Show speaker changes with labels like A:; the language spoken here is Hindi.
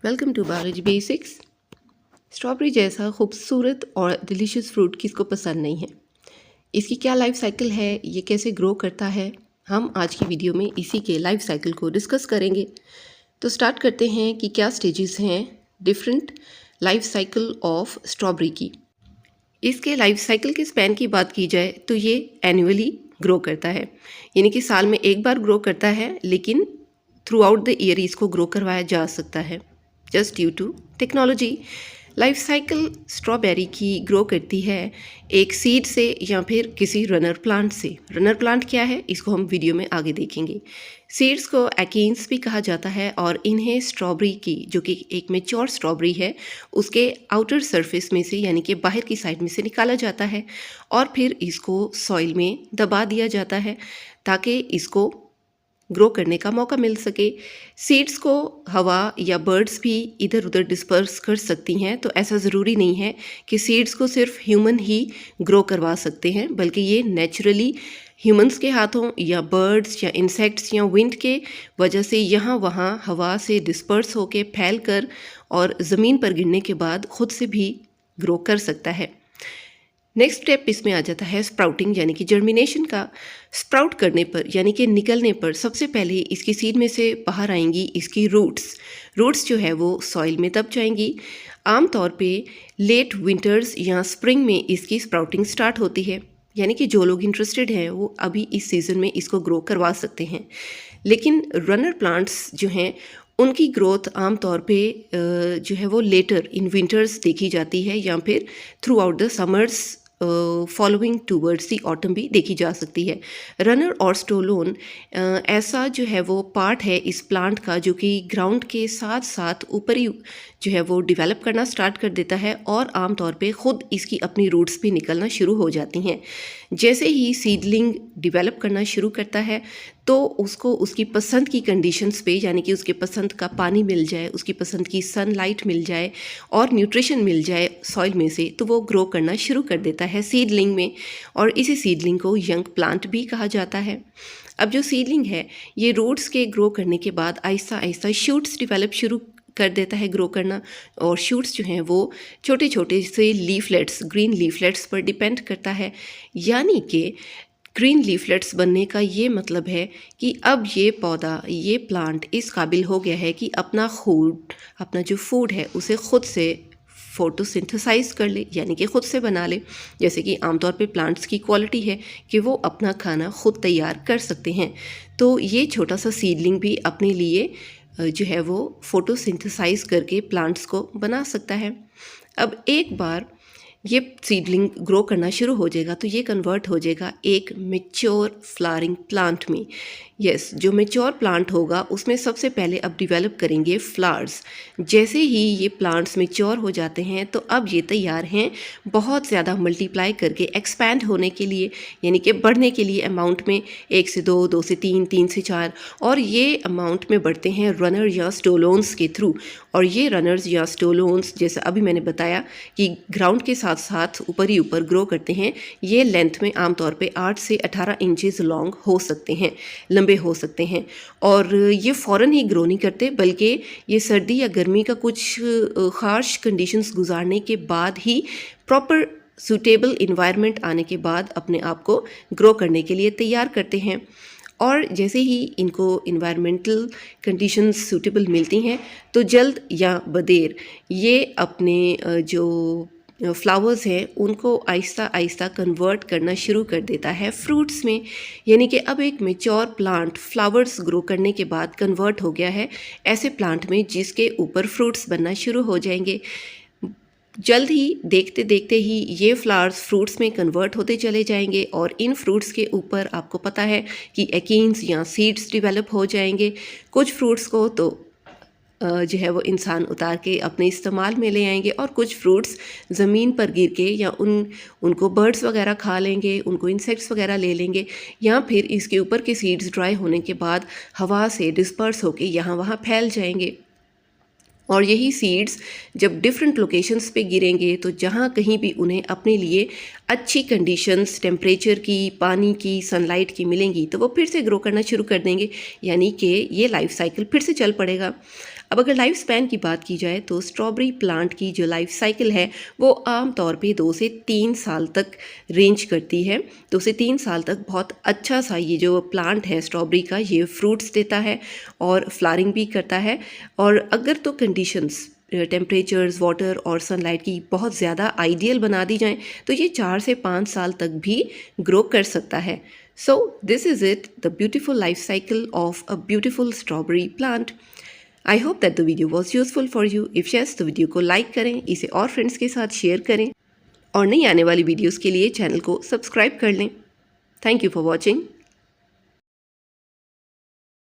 A: Welcome to biology basics. Strawberry जैसा खूबसूरत और डिलीशियस फ्रूट किसको पसंद नहीं है। इसकी क्या लाइफ साइकिल है, ये कैसे ग्रो करता है, हम आज की वीडियो में इसी के लाइफ साइकिल को डिस्कस करेंगे। तो स्टार्ट करते हैं कि क्या स्टेजेस हैं different life cycle of strawberry की। इसके लाइफ साइकिल के स्पैन की बात की जाए तो ये एनुअली ग्रो करता है, यानी कि साल में एक बार ग्रो करता है, लेकिन थ्रू आउट द ईयर इसको ग्रो करवाया जा सकता है just due to technology. Life cycle strawberry की ग्रो करती है एक सीड से या फिर किसी रनर प्लांट से। रनर प्लांट क्या है इसको हम वीडियो में आगे देखेंगे। सीड्स को एकीन्स भी कहा जाता है और इन्हें स्ट्रॉबेरी की, जो कि एक मैच्योर स्ट्रॉबेरी है, उसके आउटर सरफेस में से यानी कि बाहर की साइड में से निकाला जाता है और फिर इसको सॉइल में दबा दिया जाता है ताकि इसको ग्रो करने का मौका मिल सके। सीड्स को हवा या बर्ड्स भी इधर उधर डिस्पर्स कर सकती हैं, तो ऐसा ज़रूरी नहीं है कि सीड्स को सिर्फ ह्यूमन ही ग्रो करवा सकते हैं, बल्कि ये नेचुरली ह्यूमंस के हाथों या बर्ड्स या इंसेक्ट्स या विंड के वजह से यहाँ वहाँ हवा से डिस्पर्स होके फैल कर और ज़मीन पर गिरने के बाद खुद से भी ग्रो कर सकता है। नेक्स्ट स्टेप इसमें आ जाता है स्प्राउटिंग यानी कि जर्मिनेशन का। स्प्राउट करने पर यानी कि निकलने पर सबसे पहले इसकी सीड में से बाहर आएंगी इसकी रूट्स जो है वो सॉइल में दब जाएंगी। आमतौर पे लेट विंटर्स या स्प्रिंग में इसकी स्प्राउटिंग स्टार्ट होती है, यानी कि जो लोग इंटरेस्टेड हैं वो अभी इस सीज़न में इसको ग्रो करवा सकते हैं। लेकिन रनर प्लांट्स जो हैं उनकी ग्रोथ आमतौर पे जो है वो लेटर इन विंटर्स देखी जाती है या फिर through out the summers following towards the autumn भी देखी जा सकती है। रनर और स्टोलोन ऐसा जो है वो पार्ट है इस प्लांट का जो कि ग्राउंड के साथ साथ ऊपर ही जो है वो डेवलप करना स्टार्ट कर देता है और आमतौर पे ख़ुद इसकी अपनी रूट्स भी निकलना शुरू हो जाती हैं। जैसे ही सीडलिंग डेवलप करना शुरू करता है तो उसको उसकी पसंद की कंडीशंस पे, यानी कि उसके पसंद का पानी मिल जाए, उसकी पसंद की सनलाइट मिल जाए और न्यूट्रिशन मिल जाए सॉइल में से, तो वो ग्रो करना शुरू कर देता है सीडलिंग में। और इसी सीडलिंग को यंग प्लांट भी कहा जाता है। अब जो सीडलिंग है ये रूट्स के ग्रो करने के बाद आहिस्ता आहिस्ता शूट्स डेवलप शुरू कर देता है ग्रो करना, और शूट्स जो हैं वो छोटे छोटे से लीफलेट्स, ग्रीन लीफलेट्स पर डिपेंड करता है। यानी कि ग्रीन लीफलेट्स बनने का ये मतलब है कि अब ये पौधा, ये प्लांट इस काबिल हो गया है कि अपना जो फूड है उसे खुद से फोटोसिंथेसाइज कर ले, यानी कि खुद से बना ले। जैसे कि आमतौर पे प्लांट्स की क्वालिटी है कि वो अपना खाना खुद तैयार कर सकते हैं, तो ये छोटा सा सीडलिंग भी अपने लिए जो है वो फोटोसिंथेसाइज करके प्लांट्स को बना सकता है। अब एक बार ये सीडलिंग ग्रो करना शुरू हो जाएगा तो ये कन्वर्ट हो जाएगा एक मैच्योर फ्लावरिंग प्लांट में। यस, जो मैच्योर प्लांट होगा उसमें सबसे पहले अब डेवलप करेंगे फ्लावर्स। जैसे ही ये प्लांट्स मैच्योर हो जाते हैं तो अब ये तैयार हैं बहुत ज़्यादा मल्टीप्लाई करके एक्सपैंड होने के लिए, यानी कि बढ़ने के लिए अमाउंट में 1 से 2, 2 से 3, 3 से 4, और ये अमाउंट में बढ़ते हैं रनर या स्टोलोन्स के थ्रू। और ये रनर्स या स्टोलोन्स, जैसा अभी मैंने बताया कि ग्राउंड के साथ साथ ऊपर ही ऊपर ग्रो करते हैं, ये लेंथ में आमतौर पे 8 से 18 इंचेस लॉन्ग हो सकते हैं, लंबे हो सकते हैं। और ये फ़ौरन ही ग्रो नहीं करते, बल्कि ये सर्दी या गर्मी का कुछ खास कंडीशंस गुजारने के बाद ही, प्रॉपर सूटेबल इन्वायरमेंट आने के बाद अपने आप को ग्रो करने के लिए तैयार करते हैं। और जैसे ही इनको इन्वायरमेंटल कंडीशंस सूटेबल मिलती हैं तो जल्द या बदेर ये अपने जो फ्लावर्स हैं उनको आहिस्ता आहिस्ता कन्वर्ट करना शुरू कर देता है फ्रूट्स में। यानी कि अब एक मैच्योर प्लांट फ्लावर्स ग्रो करने के बाद कन्वर्ट हो गया है ऐसे प्लांट में जिसके ऊपर फ्रूट्स बनना शुरू हो जाएंगे। जल्द ही देखते देखते ही ये फ्लावर्स फ्रूट्स में कन्वर्ट होते चले जाएंगे और इन फ्रूट्स के ऊपर आपको पता है कि एकीन्स या सीड्स डेवलप हो जाएंगे। कुछ फ्रूट्स को तो जो है वो इंसान उतार के अपने इस्तेमाल में ले आएंगे और कुछ फ्रूट्स ज़मीन पर गिर के या उनको बर्ड्स वगैरह खा लेंगे, उनको इंसेक्ट्स वगैरह ले लेंगे, या फिर इसके ऊपर के सीड्स ड्राई होने के बाद हवा से डिस्पर्स होके यहाँ वहाँ फैल जाएंगे। और यही सीड्स जब डिफरेंट लोकेशंस पे गिरेंगे तो जहाँ कहीं भी उन्हें अपने लिए अच्छी कंडीशंस, टेम्परेचर की, पानी की, सनलाइट की मिलेंगी तो वो फिर से ग्रो करना शुरू कर देंगे, यानी कि ये लाइफ साइकिल फिर से चल पड़ेगा। अब अगर लाइफ स्पैन की बात की जाए तो स्ट्रॉबेरी प्लांट की जो लाइफ साइकिल है वो आम तौर पे 2 से 3 साल तक रेंज करती है। 2 से 3 साल तक बहुत अच्छा सा ये जो प्लांट है स्ट्रॉबेरी का, ये फ्रूट्स देता है और फ्लावरिंग भी करता है। और अगर तो कंडीशंस टेम्परेचर्स, वाटर और सनलाइट की बहुत ज़्यादा आइडियल बना दी जाएं तो ये 4 से 5 साल तक भी ग्रो कर सकता है। So this is it, the beautiful life cycle of a beautiful strawberry plant. I hope that the video was useful for you. If yes तो वीडियो को लाइक करें, इसे और फ्रेंड्स के साथ शेयर करें और नई आने वाली वीडियोज़ के लिए चैनल को सब्सक्राइब कर लें। Thank you for watching.